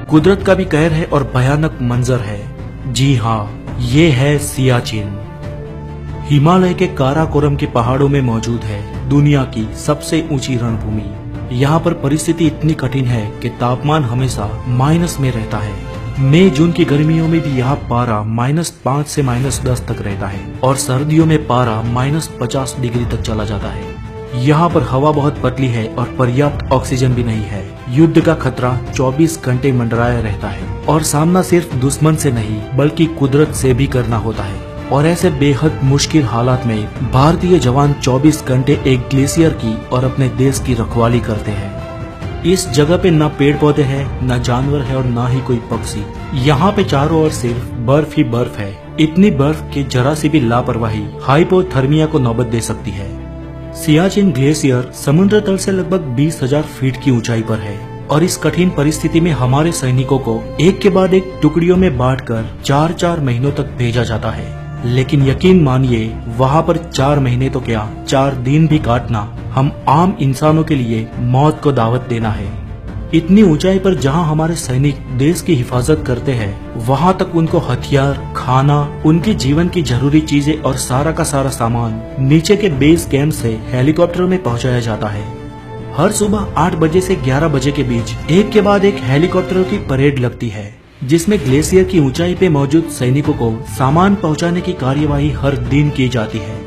कुदरत का भी कहर है और भयानक मंजर है। जी हाँ, ये है सियाचिन। हिमालय के काराकोरम के पहाड़ों में मौजूद है दुनिया की सबसे ऊंची रणभूमि। यहाँ पर परिस्थिति इतनी कठिन है कि तापमान हमेशा माइनस में रहता है। मई जून की गर्मियों में भी यहाँ पारा -5 से -10 तक रहता है और सर्दियों में पारा -50 डिग्री तक चला जाता है। यहाँ पर हवा बहुत पतली है और पर्याप्त ऑक्सीजन भी नहीं है। युद्ध का खतरा 24 घंटे मंडराया रहता है और सामना सिर्फ दुश्मन से नहीं बल्कि कुदरत से भी करना होता है। और ऐसे बेहद मुश्किल हालात में भारतीय जवान 24 घंटे एक ग्लेशियर की और अपने देश की रखवाली करते हैं। इस जगह पे न पेड़ पौधे हैं, न जानवर है और न ही कोई पक्षी। यहाँ पे चारों ओर सिर्फ बर्फ ही बर्फ है। इतनी बर्फ कि जरा सी भी लापरवाही हाइपोथर्मिया को नौबत दे सकती है। सियाचिन ग्लेशियर समुद्र तल से लगभग 20,000 फीट की ऊंचाई पर है और इस कठिन परिस्थिति में हमारे सैनिकों को एक के बाद एक टुकड़ियों में बांटकर 4-4 महीनों तक भेजा जाता है। लेकिन यकीन मानिए, वहाँ पर 4 महीने तो क्या 4 दिन भी काटना हम आम इंसानों के लिए मौत को दावत देना है। इतनी ऊंचाई पर जहाँ हमारे सैनिक देश की हिफाजत करते हैं, वहाँ तक उनको हथियार, खाना, उनके जीवन की जरूरी चीजें और सारा का सारा सामान नीचे के बेस कैंप से हेलीकॉप्टरों में पहुँचाया जाता है। हर सुबह 8 बजे से 11 बजे के बीच एक के बाद एक हेलीकॉप्टरों की परेड लगती है, जिसमें ग्लेशियर की ऊंचाई पे मौजूद सैनिकों को सामान पहुंचाने की कार्यवाही हर दिन की जाती है।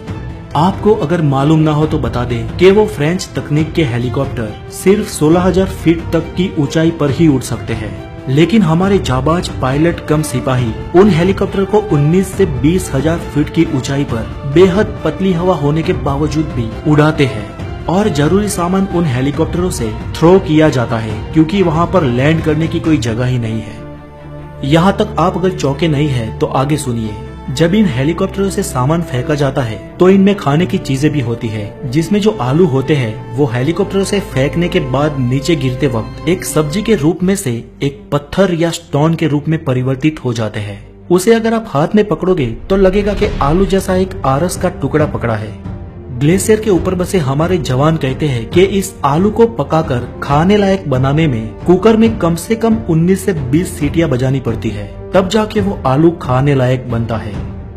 आपको अगर मालूम ना हो तो बता दें कि वो फ्रेंच तकनीक के हेलीकॉप्टर सिर्फ 16,000 फीट तक की ऊंचाई पर ही उड़ सकते हैं, लेकिन हमारे जाबाज पायलट कम सिपाही उन हेलीकॉप्टर को 19 से 20,000 फीट की ऊंचाई पर बेहद पतली हवा होने के बावजूद भी उड़ाते हैं और जरूरी सामान उन हेलीकॉप्टरों से थ्रो किया जाता है, क्योंकि वहाँ पर लैंड करने की कोई जगह ही नहीं है। यहाँ तक आप अगर चौंके नहीं है तो आगे सुनिए। जब इन हेलीकॉप्टरों से सामान फेंका जाता है तो इनमें खाने की चीजें भी होती है, जिसमें जो आलू होते हैं वो हेलीकॉप्टरों से फेंकने के बाद नीचे गिरते वक्त एक सब्जी के रूप में से एक पत्थर या स्टोन के रूप में परिवर्तित हो जाते हैं। उसे अगर आप हाथ में पकड़ोगे तो लगेगा कि आलू जैसा एक आरस का टुकड़ा पकड़ा है। ग्लेशियर के ऊपर बसे हमारे जवान कहते हैं कि इस आलू को पकाकर खाने लायक बनाने में कुकर में कम से कम 19 से 20 सीटियां बजानी पड़ती है, तब जाके वो आलू खाने लायक बनता है।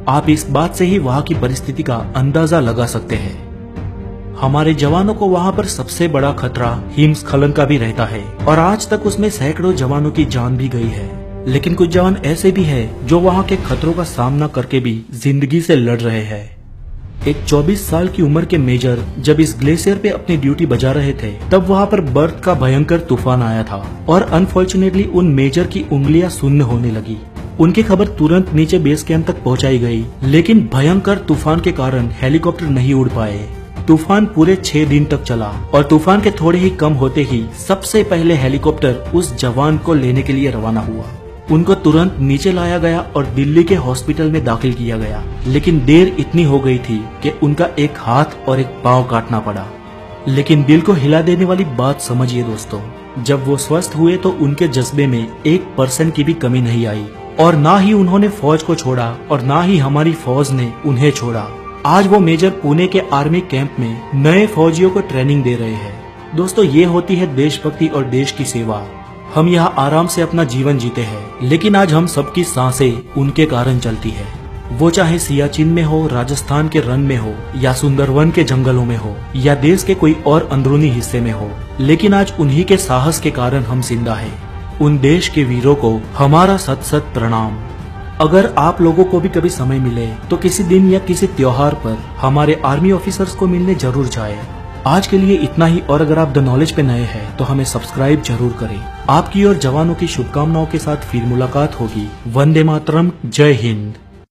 आप इस बात से ही वहाँ की परिस्थिति का अंदाजा लगा सकते हैं। हमारे जवानों को वहाँ पर सबसे बड़ा खतरा हिमस्खलन का भी रहता है और आज तक उसमें सैकड़ों जवानों की जान भी गई है। लेकिन कुछ जवान ऐसे भी है जो वहाँ के खतरों का सामना करके भी जिंदगी से लड़ रहे हैं। एक 24 साल की उम्र के मेजर जब इस ग्लेशियर पे अपनी ड्यूटी बजा रहे थे, तब वहाँ पर बर्फ का भयंकर तूफान आया था और अनफॉर्चुनेटली उन मेजर की उंगलियां सुन्न होने लगी। उनकी खबर तुरंत नीचे बेस कैंप तक पहुँचाई गई, लेकिन भयंकर तूफान के कारण हेलीकॉप्टर नहीं उड़ पाए। तूफान पूरे 6 दिन तक चला और तूफान के थोड़े ही कम होते ही सबसे पहले हेलीकॉप्टर उस जवान को लेने के लिए रवाना हुआ। उनको तुरंत नीचे लाया गया और दिल्ली के हॉस्पिटल में दाखिल किया गया, लेकिन देर इतनी हो गई थी कि उनका एक हाथ और एक पांव काटना पड़ा। लेकिन दिल को हिला देने वाली बात समझिए दोस्तों, जब वो स्वस्थ हुए तो उनके जज्बे में 1% की भी कमी नहीं आई और ना ही उन्होंने फौज को छोड़ा और ना ही हमारी फौज ने उन्हें छोड़ा। आज वो मेजर पुणे के आर्मी कैंप में नए फौजियों को ट्रेनिंग दे रहे हैं। दोस्तों, ये होती है देशभक्ति और देश की सेवा। हम यहाँ आराम से अपना जीवन जीते हैं, लेकिन आज हम सबकी सांसें उनके कारण चलती है। वो चाहे सियाचिन में हो, राजस्थान के रन में हो या सुंदरवन के जंगलों में हो या देश के कोई और अंदरूनी हिस्से में हो, लेकिन आज उन्हीं के साहस के कारण हम जिंदा हैं। उन देश के वीरों को हमारा सत सत प्रणाम। अगर आप लोगों को भी कभी समय मिले तो किसी दिन या किसी त्योहार पर हमारे आर्मी ऑफिसर्स को मिलने जरूर जाए। आज के लिए इतना ही, और अगर आप द नॉलेज पे नए हैं तो हमें सब्सक्राइब जरूर करें। आपकी और जवानों की शुभकामनाओं के साथ फिर मुलाकात होगी। वंदे मातरम, जय हिंद।